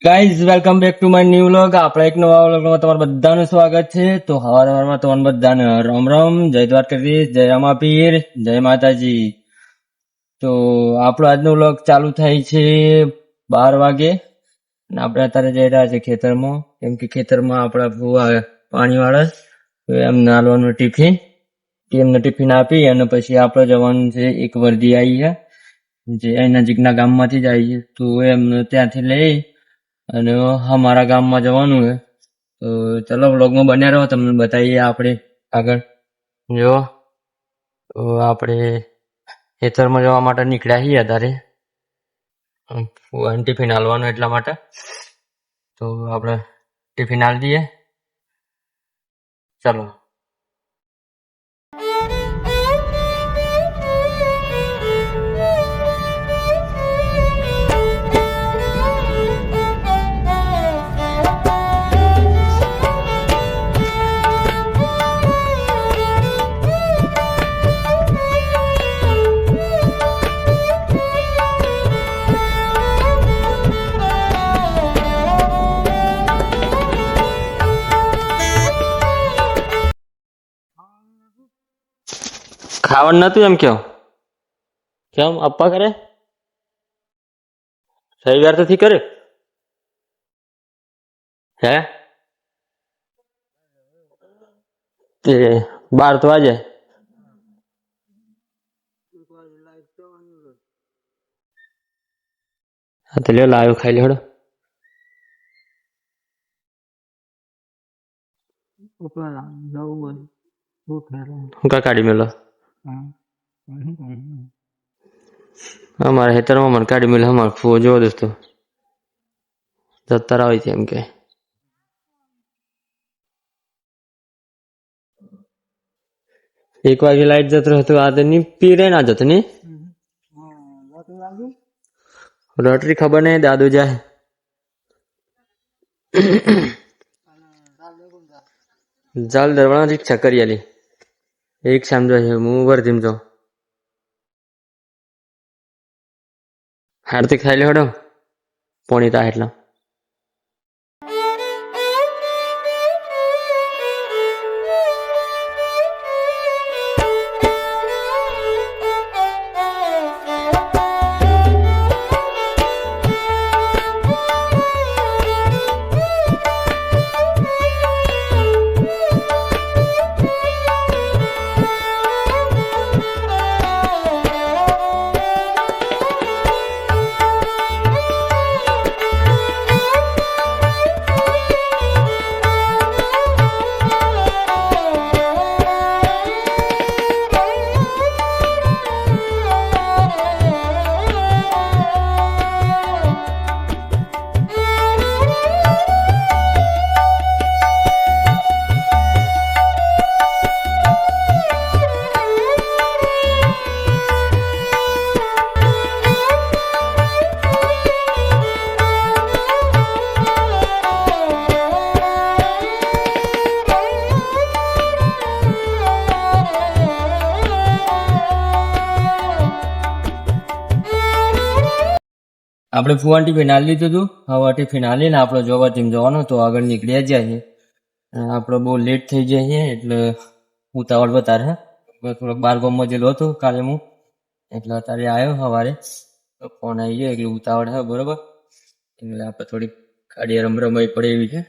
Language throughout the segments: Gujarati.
Guys welcome back to my new vlog. આપણે એક નવા વ્લોગમાં તમારું બધાનું સ્વાગત છે. તો હવારમાં તમારું બધાને રામ રામ, જય દ્વારકાધીશ, જય રામાપીર, જય માતાજી. તો આપણો આજનો વ્લોગ ચાલુ થાય છે 12 વાગે અને આપણે અત્યારે જઈ રહ્યા છે ખેતરમાં, કેમ કે ખેતરમાં આપણા ફુવા પાણી વાળા તો એમને હાલવાનું ટિફિન, એમને ટિફિન આપી અને પછી આપણે જવાનું છે એક વર્દી આવી છે જે અહીં નજીકના ગામમાંથી જ આવી છે. તો એમને ત્યાંથી લઈ અને અમારા ગામમાં જવાનું છે. તો ચલો વ્લોગમાં બન્યા રહો, તમને બતાવીએ આપણે આગળ. જો તો આપણે ખેતરમાં જવા માટે નીકળ્યા છીએ અત્યારે, ટિફિન હાલવાનું એટલા માટે. તો આપણે ટિફિન હાલ દઈએ, ચલો. ખાવાનું નતું એમ કેમ કેમ અપ્પા કરે રવિવાર તો થી કરે હે તે 12 તો વાગે. હા તો લ્યો લાવ્યો ખાઈ લે હડો. હું કા કાઢી મેલો અમારા હેતરમાં મને કાઢી મેલો. અમારે ફૂવો જોવો દોસ્તો જતા આવે છે એમ કે 1 વાગે લાઈટ જતો હતો. આ તો ની પીરે ના જતો ની રોટરી ખબર નહીં દાદુ જાય. જાલ દરવાણા રિક્ષા કરી આલી એક સમજો છે. હું વર્ધીમ જાઉં હાર્દિક ખાઈ લે હડો પોણી તા એટલા. આપણે ફુવાન ટિફિન હાલી લીધું હતું. હવે ટિફિન હાલીને આપણે જોવા ટીમ જવાનું તો આગળ નીકળ્યા જાય છે. આપણે બહુ લેટ થઈ જાય છે એટલે ઉતાવળ વધારે થોડોક બાર ગામમાં જેલો હતો કાલે હું, એટલે અત્યારે આવ્યો સવારે તો ફોન આવી ગયો એટલે ઉતાવળ છે બરોબર. એટલે આપણે થોડીક ગાડી રમરમાઈ પડે એવી છે.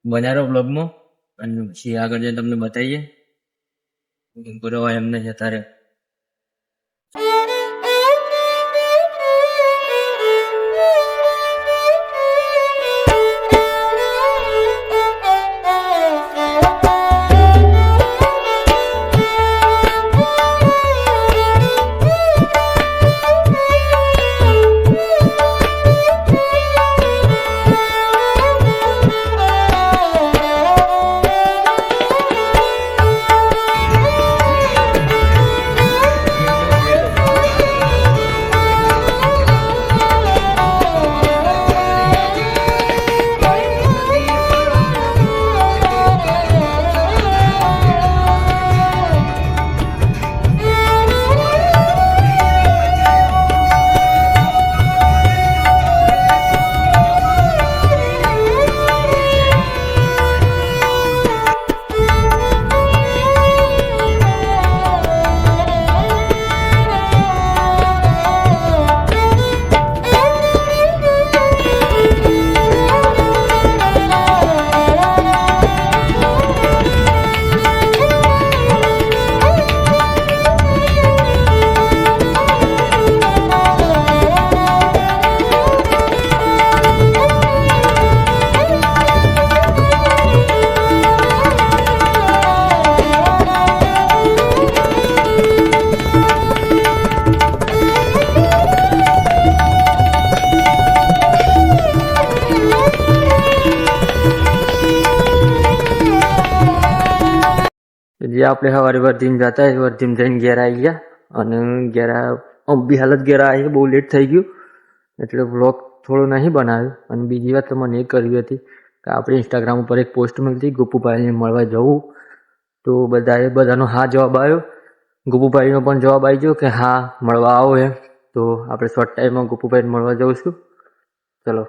બન્યા રહો બ્લોગમાં અને પછી આગળ જઈને તમને બતાવીએ બરોબર એમને છે અત્યારે. જે આપણે સવારે વર્ધીમ જતા વર્ધીમ જઈને ઘેર આવી ગયા અને ઘેર બી હાલત ઘેર આવી બહુ લેટ થઈ ગયું એટલે વ્લોગ થોડો નહીં બનાવ્યો. અને બીજી વાત તો મને એ કરવી હતી કે આપણે ઇન્સ્ટાગ્રામ ઉપર એક પોસ્ટ મળી ગોપુભાઈને મળવા જવું. તો બધાનો હા જવાબ આવ્યો. ગોપુભાઈનો પણ જવાબ આવી ગયો કે હા મળવા આવો એમ. તો આપણે શોર્ટ ટાઈમમાં ગોપુભાઈને મળવા જવું છું. ચલો.